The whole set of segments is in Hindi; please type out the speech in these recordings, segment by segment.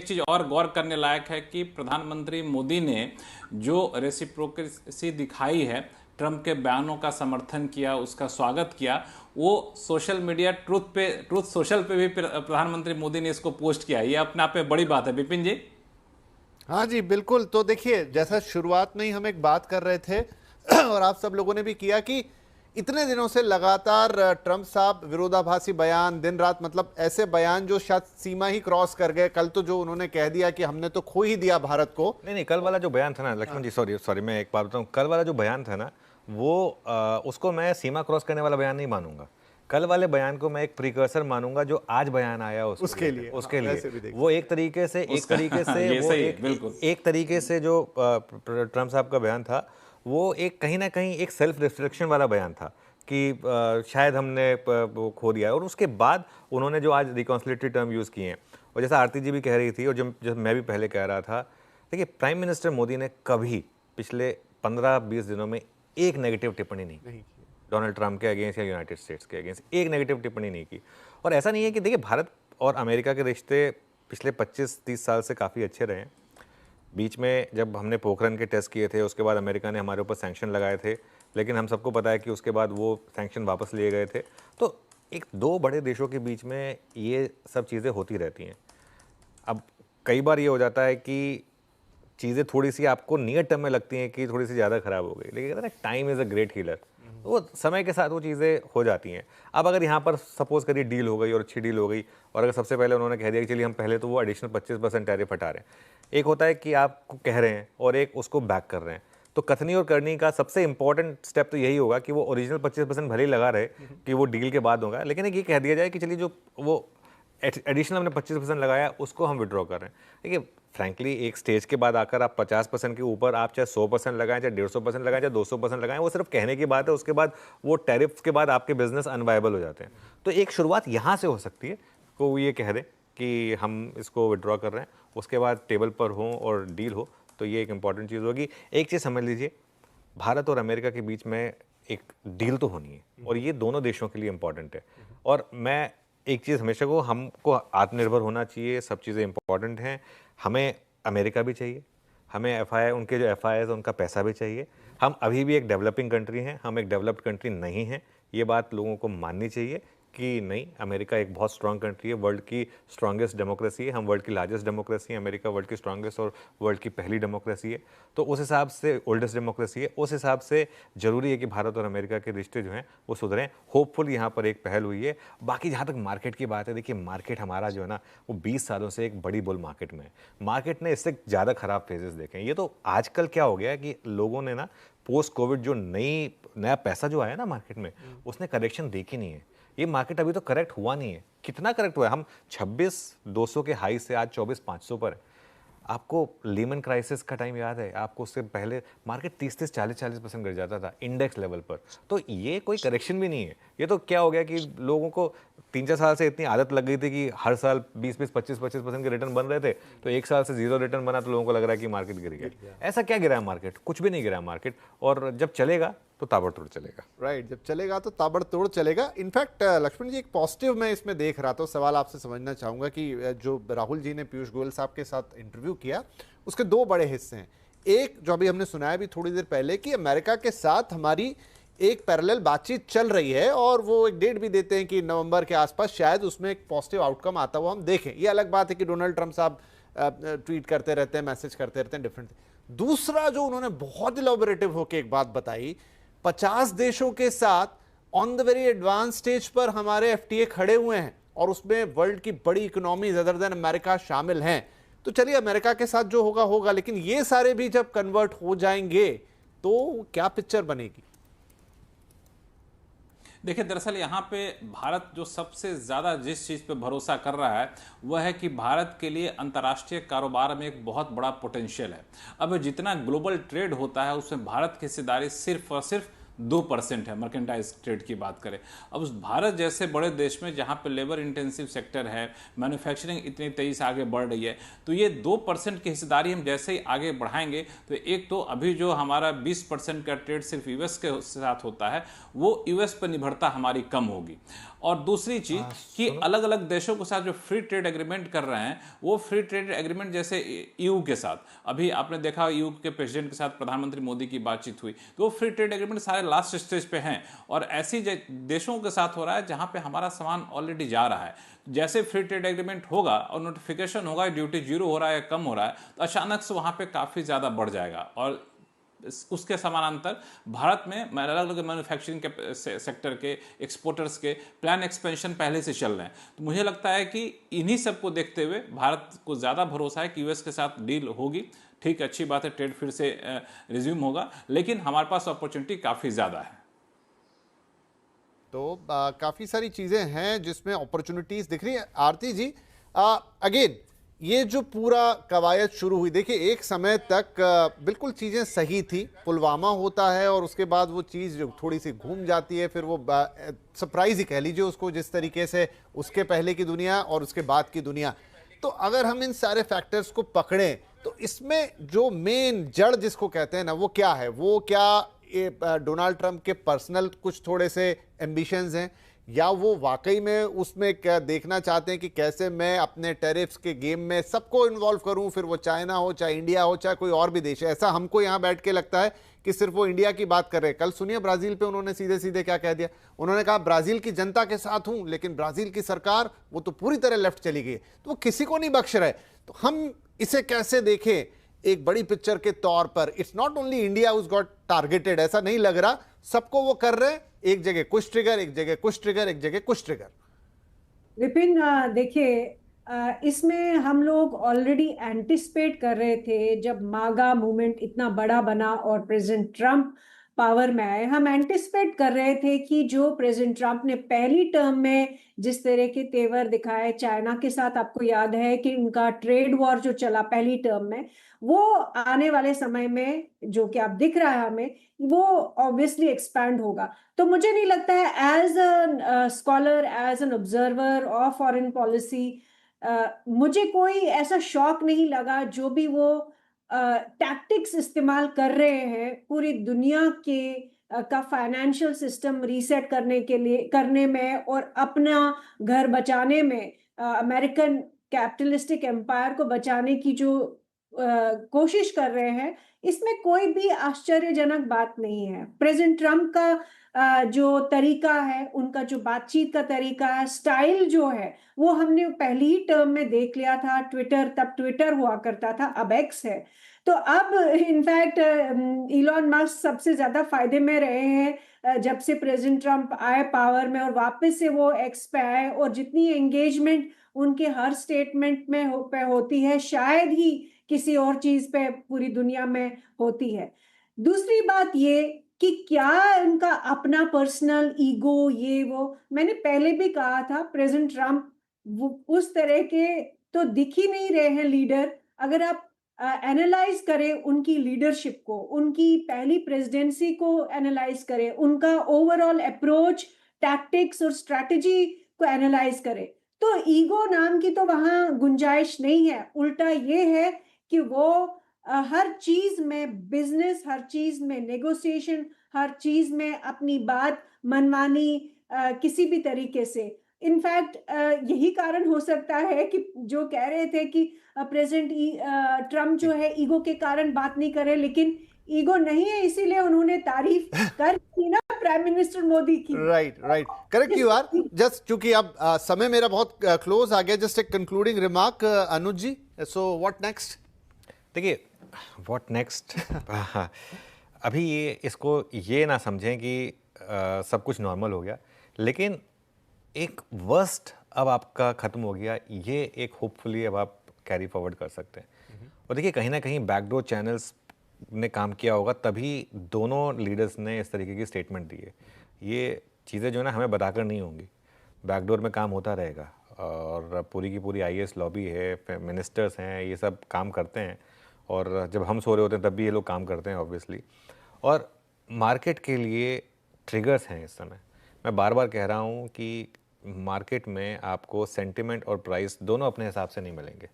एक चीज और गौर करने लायक है कि प्रधानमंत्री मोदी ने जो रेसिप्रोकेसी दिखाई है, ट्रंप के बयानों का समर्थन किया, उसका स्वागत किया, वो सोशल मीडिया ट्रूथ सोशल पे भी प्रधानमंत्री मोदी ने इसको पोस्ट किया। ये अपने आप में बड़ी बात है, विपिन जी। हाँ जी बिल्कुल। तो देखिए, जैसा शुरुआत में ही हम एक बात कर रहे थे और आप सब लोगों ने भी किया कि इतने दिनों से लगातार ट्रंप साहब विरोधाभासी बयान, दिन रात, मतलब ऐसे बयान जो शायद सीमा ही क्रॉस कर गए। कल तो जो उन्होंने कह दिया कि हमने तो खो ही दिया भारत को। नहीं, कल वाला जो बयान था ना लक्ष्मण जी, सॉरी सॉरी, मैं एक बात बताऊं, कल वाला जो बयान था ना वो उसको मैं सीमा क्रॉस करने वाला बयान नहीं मानूंगा। कल वाले बयान को मैं एक प्रिकर्सर मानूंगा जो आज बयान आया उसके लिए, उसके हाँ, लिए वैसे भी देखिए। वो एक तरीके से ये वो सही है, बिल्कुल। एक तरीके से जो ट्रम्प साहब का बयान था वो एक कहीं ना कहीं एक सेल्फ रिफ्लेक्शन वाला बयान था कि शायद हमने वो खो दिया है। और उसके बाद उन्होंने जो आज रिकॉन्सिलिएटरी टर्म यूज़ किए हैं, और जैसा आरती जी भी कह रही थी और जब मैं भी पहले कह रहा था, देखिए प्राइम मिनिस्टर मोदी ने कभी पिछले 15-20 दिनों में एक नेगेटिव टिप्पणी नहीं की डोनाल्ड ट्रंप के अगेंस्ट या यूनाइटेड स्टेट्स के अगेंस्ट, एक नेगेटिव टिप्पणी नहीं की। और ऐसा नहीं है कि देखिए भारत और अमेरिका के रिश्ते पिछले 25-30 साल से काफ़ी अच्छे रहे हैं। बीच में जब हमने पोखरन के टेस्ट किए थे, उसके बाद अमेरिका ने हमारे ऊपर सैंक्शन लगाए थे, लेकिन हम सबको पता है कि उसके बाद वो सैंक्शन वापस लिए गए थे। तो एक दो बड़े देशों के बीच में ये सब चीज़ें होती रहती हैं। अब कई बार ये हो जाता है कि चीज़ें थोड़ी सी आपको नियर टर्म में लगती हैं कि थोड़ी सी ज़्यादा ख़राब हो गई, लेकिन कहते हैं ना time is a great healer. वो समय के साथ वो चीज़ें हो जाती हैं। अब अगर यहाँ पर सपोज करिए डील हो गई और अच्छी डील हो गई, और अगर सबसे पहले उन्होंने कह दिया कि चलिए हम पहले तो वो एडिशनल 25% टैरिफ हटा रहे हैं, एक होता है कि आपको कह रहे हैं और एक उसको बैक कर रहे हैं। तो कथनी और करनी का सबसे इंपॉर्टेंट स्टेप तो यही होगा कि वो ओरिजिनल 25% भले ही लगा रहे कि वो डील के बाद होगा, लेकिन एक ये कह दिया जाए कि चलिए जो वो एडिशनल हमने 25% लगाया उसको हम विड्रॉ कर रहे हैं। देखिए फ्रैंकली एक स्टेज के बाद आकर आप 50% के ऊपर आप चाहे 100% लगाएं, चाहे 150% लगाएं, चाहे 200% लगाएं, वो सिर्फ कहने की बात है। उसके बाद वो टैरिफ के बाद आपके बिजनेस अनवायबल हो जाते हैं। तो एक शुरुआत यहाँ से हो सकती है, वो ये कह दें कि हम इसको विड्रॉ कर रहे हैं, उसके बाद टेबल पर हो और डील हो, तो ये एक इंपॉर्टेंट चीज़ होगी। एक चीज़ समझ लीजिए, भारत और अमेरिका के बीच में एक डील तो होनी है और ये दोनों देशों के लिए इंपॉर्टेंट है। और मैं एक चीज़ हमेशा को, हमको आत्मनिर्भर होना चाहिए, सब चीज़ें इंपॉर्टेंट हैं। हमें अमेरिका भी चाहिए, हमें एफआई उनके जो एफआईआई उनका पैसा भी चाहिए। हम अभी भी एक डेवलपिंग कंट्री हैं, हम एक डेवलप्ड कंट्री नहीं हैं। ये बात लोगों को माननी चाहिए कि नहीं, अमेरिका एक बहुत स्ट्रांग कंट्री है, वर्ल्ड की स्ट्रांगेस्ट डेमोक्रेसी है, हम वर्ल्ड की लार्जेस्ट डेमोक्रेसी है, अमेरिका वर्ल्ड की स्ट्रांगेस्ट और वर्ल्ड की पहली डेमोक्रेसी है। तो उस हिसाब से ओल्डेस्ट डेमोक्रेसी है, उस हिसाब से ज़रूरी है कि भारत और अमेरिका के रिश्ते जो हैं वो सुधरें। होपफुल यहाँ पर एक पहल हुई है। बाकी जहाँ तक मार्केट की बात है, देखिए मार्केट हमारा जो है ना वो 20 सालों से एक बड़ी बुल मार्केट में है। मार्केट ने इससे ज़्यादा ख़राब फेजेस देखे हैं। ये तो आजकल क्या हो गया है कि लोगों ने ना पोस्ट कोविड जो नया पैसा जो आया ना मार्केट में, उसने करेक्शन देखी नहीं है। ये मार्केट अभी तो करेक्ट हुआ नहीं है। कितना करेक्ट हुआ है? हम 26,200 के हाई से आज 24,500 पर है। आपको लीमन क्राइसिस का टाइम याद है? आपको उससे पहले मार्केट 30-30, 40-40% गिर जाता था इंडेक्स लेवल पर। तो ये कोई करेक्शन भी नहीं है। ये तो क्या हो गया कि लोगों को 3-4 साल से इतनी आदत लग गई थी कि हर साल 20-20, 25-25% के रिटर्न बन रहे थे, तो एक साल से जीरो रिटर्न बना तो लोगों को लग रहा है कि मार्केट गिर गया। ऐसा क्या गिरा है मार्केट? कुछ भी नहीं गिरा है मार्केट। और जब चलेगा तो ताबड़तोड़ चलेगा। राइट, जब चलेगा तो ताबड़तोड़ चलेगा। इनफैक्ट लक्ष्मण जी, एक पॉजिटिव मैं इसमें देख रहा था। सवाल आपसे समझना चाहूंगा कि जो राहुल जी ने पीयूष गोयल साहब के साथ इंटरव्यू किया, उसके दो बड़े हिस्से हैं। एक जो अभी हमने सुनाया भी थोड़ी देर पहले कि अमेरिका के साथ हमारी एक पैरेलल बातचीत चल रही है, और वो एक डेट भी देते हैं कि नवंबर के आसपास शायद उसमें एक पॉजिटिव आउटकम आता हुआ हम देखें। ये अलग बात है कि डोनाल्ड ट्रंप साहब ट्वीट करते रहते हैं, मैसेज करते रहते हैं, डिफरेंट। दूसरा जो उन्होंने बहुत इलॉबरेटिव होकर एक बात बताई, 50 देशों के साथ on the very advance stage पर हमारे एफटीए खड़े हुए हैं, और उसमें वर्ल्ड की बड़ी इकोनॉमीज अदर देन अमेरिका शामिल हैं। तो चलिए अमेरिका के साथ जो होगा होगा, लेकिन ये सारे भी जब कन्वर्ट हो जाएंगे तो क्या पिक्चर बनेगी? देखिए, दरअसल यहाँ पे भारत जो सबसे ज़्यादा जिस चीज़ पे भरोसा कर रहा है वह है कि भारत के लिए अंतर्राष्ट्रीय कारोबार में एक बहुत बड़ा पोटेंशियल है। अब जितना ग्लोबल ट्रेड होता है उसमें भारत की हिस्सेदारी सिर्फ और सिर्फ 2% है, मर्केंटाइज ट्रेड की बात करें। अब उस भारत जैसे बड़े देश में जहाँ पे लेबर इंटेंसिव सेक्टर है, मैन्युफैक्चरिंग इतनी तेज़ी से आगे बढ़ रही है, तो ये 2% की हिस्सेदारी हम जैसे ही आगे बढ़ाएंगे तो एक तो अभी जो हमारा 20% का ट्रेड सिर्फ यूएस के साथ होता है, वो यूएस पर निर्भरता हमारी कम होगी। और दूसरी चीज कि अलग अलग देशों के साथ जो फ्री ट्रेड एग्रीमेंट कर रहे हैं, वो फ्री ट्रेड एग्रीमेंट जैसे ईयू के साथ, अभी आपने देखा ईयू के प्रेसिडेंट के साथ प्रधानमंत्री मोदी की बातचीत हुई, तो वो फ्री ट्रेड एग्रीमेंट सारे लास्ट स्टेज पे हैं। और ऐसी देशों के साथ हो रहा है जहां पे हमारा सामान ऑलरेडी जा रहा है। जैसे फ्री ट्रेड एग्रीमेंट होगा और नोटिफिकेशन होगा ड्यूटी जीरो हो रहा है या कम हो रहा है, तो अचानक से वहां पे काफी ज्यादा बढ़ जाएगा। और उसके समानांतर भारत में अलग अलग मैन्युफैक्चरिंग के सेक्टर के, एक्सपोर्टर्स के प्लान एक्सपेंशन पहले से चल रहे हैं। तो मुझे लगता है कि इन्हीं सबको देखते हुए भारत को ज़्यादा भरोसा है कि यूएस के साथ डील होगी। ठीक, अच्छी बात है, ट्रेड फिर से रिज्यूम होगा, लेकिन हमारे पास अपॉर्चुनिटी काफ़ी ज़्यादा है। तो काफ़ी सारी चीज़ें हैं जिसमें अपॉर्चुनिटीज़ दिख रही हैं। आरती जी, अगेन ये जो पूरा कवायद शुरू हुई, देखिए एक समय तक बिल्कुल चीज़ें सही थी, पुलवामा होता है और उसके बाद वो चीज़ जो थोड़ी सी घूम जाती है, फिर वो सरप्राइज ही कह लीजिए उसको, जिस तरीके से उसके पहले की दुनिया और उसके बाद की दुनिया। तो अगर हम इन सारे फैक्टर्स को पकड़ें तो इसमें जो मेन जड़ जिसको कहते हैं ना, वो क्या है? वो क्या डोनाल्ड ट्रंप के पर्सनल कुछ थोड़े से एम्बिशंस हैं, या वो वाकई में उसमें क्या देखना चाहते हैं कि कैसे मैं अपने टैरिफ्स के गेम में सबको इन्वॉल्व करूं, फिर वो चाइना हो, चाहे इंडिया हो, चाहे कोई और भी देश है। ऐसा हमको यहां बैठ के लगता है कि सिर्फ वो इंडिया की बात कर रहे हैं। कल सुनिए ब्राजील पे उन्होंने सीधे सीधे क्या कह दिया, उन्होंने कहा ब्राजील की जनता के साथ हूं, लेकिन ब्राजील की सरकार वो तो पूरी तरह लेफ्ट चली गई, तो वो किसी को नहीं बख्श रहे। तो हम इसे कैसे देखें एक बड़ी पिक्चर के तौर पर? It's not only India who's got targeted, ऐसा नहीं लग रहा, सबको वो कर रहे हैं, एक जगह कुछ ट्रिगर, एक जगह कुछ ट्रिगर, एक जगह कुछ ट्रिगर। विपिन, देखिए, इसमें हम लोग ऑलरेडी एंटिसिपेट कर रहे थे जब मागा मूवमेंट इतना बड़ा बना और प्रेसिडेंट ट्रंप पावर में आए। हम एंटिसिपेट कर रहे थे कि जो प्रेसिडेंट ट्रंप ने पहली टर्म में जिस तरह के तेवर दिखाए चाइना के साथ, आपको याद है कि उनका ट्रेड वॉर जो चला पहली टर्म में, वो आने वाले समय में जो कि आप दिख रहा है हमें, वो ऑब्वियसली एक्सपैंड होगा। तो मुझे नहीं लगता है, as a scholar, as an observer of foreign policy, मुझे कोई ऐसा शौक नहीं लगा जो भी वो टैक्टिक्स इस्तेमाल कर रहे हैं पूरी दुनिया के का फाइनेंशियल सिस्टम रीसेट करने के लिए, करने में और अपना घर बचाने में, अमेरिकन कैपिटलिस्टिक एम्पायर को बचाने की जो कोशिश कर रहे हैं, इसमें कोई भी आश्चर्यजनक बात नहीं है। प्रेसिडेंट ट्रंप का जो तरीका है, उनका जो बातचीत का तरीका है, स्टाइल जो है, वो हमने पहली ही टर्म में देख लिया था। ट्विटर, तब ट्विटर हुआ करता था, अब एक्स है। तो अब इनफैक्ट इलॉन मस्क सबसे ज्यादा फायदे में रहे हैं जब से प्रेसिडेंट ट्रंप आए पावर में और वापस से वो एक्स पे आए, और जितनी एंगेजमेंट उनके हर स्टेटमेंट में होती है, शायद ही किसी और चीज पे पूरी दुनिया में होती है। दूसरी बात ये कि क्या उनका अपना पर्सनल ईगो, ये वो, मैंने पहले भी कहा था, प्रेसिडेंट ट्रंप उस तरह के तो दिख ही नहीं रहे हैं लीडर। अगर आप एनालाइज करें उनकी लीडरशिप को, उनकी पहली प्रेसिडेंसी को एनालाइज करें, उनका ओवरऑल अप्रोच, टैक्टिक्स और स्ट्रैटेजी को एनालाइज करें, तो ईगो नाम की तो वहां गुंजाइश नहीं है। उल्टा ये है कि वो हर चीज में बिजनेस, हर चीज में नेगोशिएशन, हर चीज में अपनी बात मनवानी किसी भी तरीके से। इनफैक्ट यही कारण हो सकता है कि जो कह रहे थे कि प्रेसिडेंट ट्रंप जो है ईगो के कारण बात नहीं करे, लेकिन ईगो नहीं है, इसीलिए उन्होंने तारीफ कर दी ना प्राइम मिनिस्टर मोदी की। Right, correct you are. Just चूंकि अब समय मेरा बहुत क्लोज आ गया, जस्ट एक concluding remark Anuj ji, so what next? देखिए, व्हाट नेक्स्ट अभी इसको ये ना समझें कि सब कुछ नॉर्मल हो गया, लेकिन एक वर्स्ट अब आपका ख़त्म हो गया, ये एक होपफुली अब आप कैरी फॉरवर्ड कर सकते हैं। और देखिए, कहीं ना कहीं बैकडोर चैनल्स ने काम किया होगा, तभी दोनों लीडर्स ने इस तरीके की स्टेटमेंट दी है। ये चीज़ें जो है ना, हमें बताकर नहीं होंगी, बैकडोर में काम होता रहेगा। और पूरी की पूरी IAS लॉबी है, मिनिस्टर्स हैं, ये सब काम करते हैं, और जब हम सो रहे होते हैं तब भी ये लोग काम करते हैं ऑब्वियसली। और मार्केट के लिए ट्रिगर्स हैं इस समय। मैं बार बार कह रहा हूँ कि मार्केट में आपको सेंटिमेंट और प्राइस दोनों अपने हिसाब से नहीं मिलेंगे।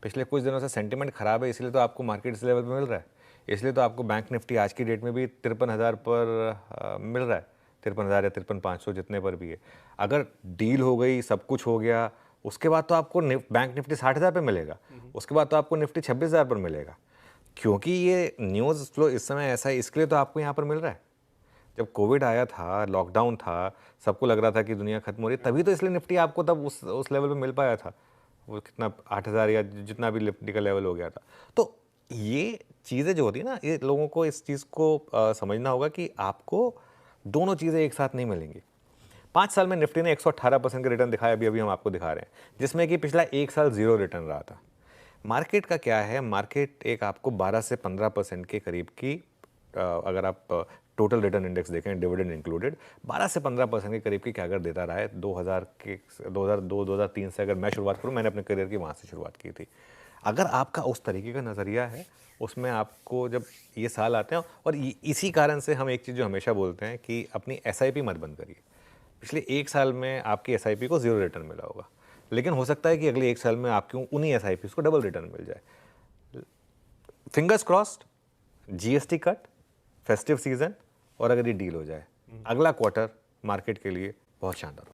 पिछले कुछ दिनों से सेंटिमेंट ख़राब है, इसलिए तो आपको मार्केट इस लेवल पे मिल रहा है, इसलिए तो आपको बैंक निफ्टी आज की डेट में भी 53,000 पर मिल रहा है। 53,000 या 53,500 जितने पर भी है। अगर डील हो गई, सब कुछ हो गया, उसके बाद तो आपको बैंक निफ्टी 60,000 पे मिलेगा, उसके बाद तो आपको निफ्टी 26,000 पर मिलेगा, क्योंकि ये न्यूज़ फ्लो इस समय ऐसा है, इसके लिए तो आपको यहाँ पर मिल रहा है। जब कोविड आया था, लॉकडाउन था, सबको लग रहा था कि दुनिया खत्म हो रही है, तभी तो इसलिए निफ्टी आपको तब उस लेवल पे मिल पाया था, वो कितना 8,000 या जितना भी निफ्टी का लेवल हो गया था। तो ये चीज़ें जो होती है ना, ये लोगों को इस चीज़ को समझना होगा कि आपको दोनों चीज़ें एक साथ नहीं मिलेंगी। 5 साल में निफ्टी ने 118% का रिटर्न दिखाया, अभी हम आपको दिखा रहे हैं, जिसमें कि पिछला 1 साल 0 रिटर्न रहा था। मार्केट का क्या है, मार्केट एक आपको 12 से 15% के करीब की, अगर आप टोटल रिटर्न इंडेक्स देखें डिविडेंड इंक्लूडेड, 12 से 15% के करीब की क्या अगर देता रहा है 2002-2003 से। अगर मैं शुरुआत करूं, मैंने अपने करियर की वहाँ से शुरुआत की थी। अगर आपका उस तरीके का नज़रिया है, उसमें आपको जब ये साल आते हैं, और इसी कारण से हम एक चीज़ जो हमेशा बोलते हैं कि अपनी SIP मत बंद करिए। पिछले 1 साल में आपकी SIP को 0 रिटर्न मिला होगा, लेकिन हो सकता है कि अगले 1 साल में आपकी उन्हीं SIPs को डबल रिटर्न मिल जाए। Fingers crossed, GST cut, festive season, और अगर ये डील हो जाए, अगला क्वार्टर मार्केट के लिए बहुत शानदार हो।